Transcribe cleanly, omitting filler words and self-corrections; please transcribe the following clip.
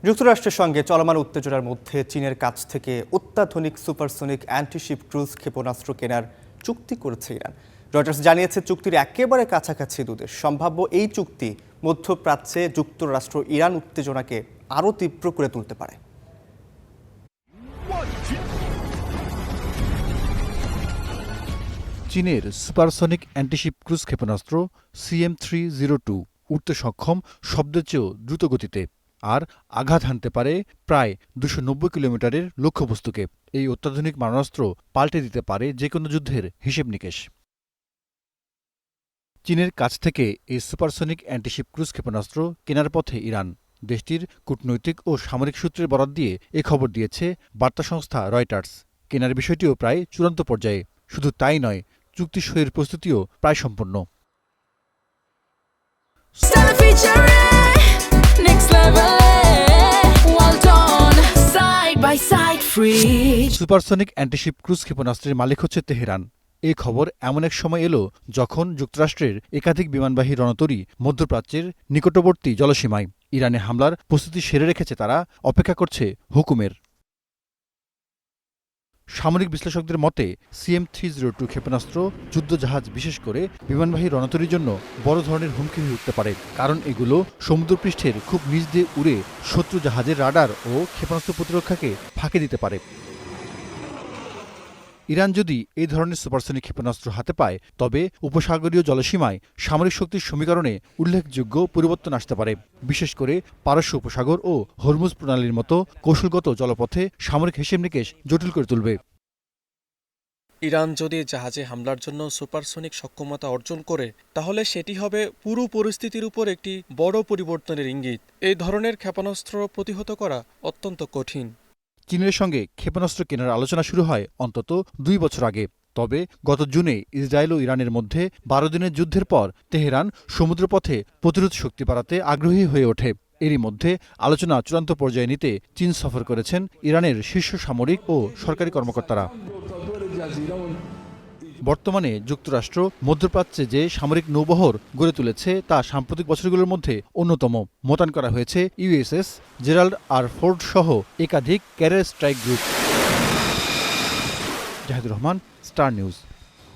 যুক্তরাষ্ট্রের সঙ্গে চলমান উত্তেজনার মধ্যে চীনের কাছ থেকে অত্যাধুনিক সুপারসনিক অ্যান্টিশিপ ক্রুজ ক্ষেপণাস্ত্র কেনার চুক্তি করেছে ইরান। রয়টার্স জানিয়েছে, চুক্তির একেবারে কাছাকাছি দুদেশ। সম্ভাব্য এই চুক্তি মধ্যপ্রাচ্যে যুক্তরাষ্ট্র ইরান উত্তেজনাকে আরও তীব্র করে তুলতে পারে। চীনের সুপারসনিক অ্যান্টিশিপ ক্রুজ ক্ষেপণাস্ত্র CM-302 উড়তে সক্ষম, শব্দের চেয়েও দ্রুত গতিতে, আর আঘাত হানতে পারে প্রায় 290 কিলোমিটারের লক্ষ্যবস্তুকে। এই অত্যাধুনিক মারণাস্ত্র পাল্টে দিতে পারে যে কোনো যুদ্ধের হিসেব নিকেশ। চীনের কাছ থেকে এই সুপারসনিক অ্যান্টিশিপ ক্রুজ ক্ষেপণাস্ত্র কেনার পথে ইরান। দেশটির কূটনৈতিক ও সামরিক সূত্রের বরাত দিয়ে এ খবর দিয়েছে বার্তা সংস্থা রয়টার্স। কেনার বিষয়টিও প্রায় চূড়ান্ত পর্যায়ে। শুধু তাই নয়, চুক্তি সইয়ের প্রস্তুতিও প্রায় সম্পন্ন। সুপারসনিক অ্যান্টিশিপ ক্রুজ ক্ষেপণাস্ত্রের মালিক হচ্ছে তেহরান। এই খবর এমন এক সময় এলো যখন যুক্তরাষ্ট্রের একাধিক বিমানবাহী রণতরী মধ্যপ্রাচ্যের নিকটবর্তী জলসীমায়। ইরানে হামলার প্রস্তুতি সেরে রেখেছে তারা, অপেক্ষা করছে হুকুমের। সামরিক বিশ্লেষকদের মতে CM-302 ক্ষেপণাস্ত্র যুদ্ধজাহাজ, বিশেষ করে বিমানবাহী রণতরীর জন্য বড় ধরনের হুমকি হয়ে উঠতে পারে, কারণ এগুলো সমুদ্রপৃষ্ঠের খুব নিচ দিয়ে উড়ে শত্রু জাহাজের রাডার ও ক্ষেপণাস্ত্র প্রতিরক্ষাকে ফাঁকি দিতে পারে। ইরান যদি এই ধরনের সুপারসনিক ক্ষেপণাস্ত্র হাতে পায়, তবে উপসাগরীয় জলসীমায় সামরিক শক্তির সমীকরণে উল্লেখযোগ্য পরিবর্তন আসতে পারে। বিশেষ করে পারস্য উপসাগর ও হরমুজ প্রণালীর মতো কৌশলগত জলপথে সামরিক হিসেব নিকেশ জটিল করে তুলবে। ইরান যদি জাহাজে হামলার জন্য সুপারসনিক সক্ষমতা অর্জন করে, তাহলে সেটি হবে পুরো পরিস্থিতির উপর একটি বড় পরিবর্তনের ইঙ্গিত। এই ধরনের ক্ষেপণাস্ত্র প্রতিহত করা অত্যন্ত কঠিন। চীনের সঙ্গে ক্ষেপণাস্ত্র কেনার আলোচনা শুরু হয় অন্তত 2 বছর আগে। তবে গত জুনে ইসরায়েল ও ইরানের মধ্যে 12 দিনের যুদ্ধের পর তেহরান সমুদ্রপথে প্রতিরোধ শক্তি বাড়াতে আগ্রহী হয়ে ওঠে। এরই মধ্যে আলোচনা চূড়ান্ত পর্যায়ে নিতে চীন সফর করেছেন ইরানের শীর্ষ সামরিক ও সরকারি কর্মকর্তারা। বর্তমানে যুক্তরাষ্ট্র মধ্যপ্রাচ্যে যে সামরিক নৌবহর গড়ে তুলেছে তা সাম্প্রতিক বছরগুলোর মধ্যে অন্যতম। মোতায়েন করা হয়েছে USS জেরাল্ড আর ফোর্ড সহ একাধিক carrier strike group. Zahidur Rahman, Star news.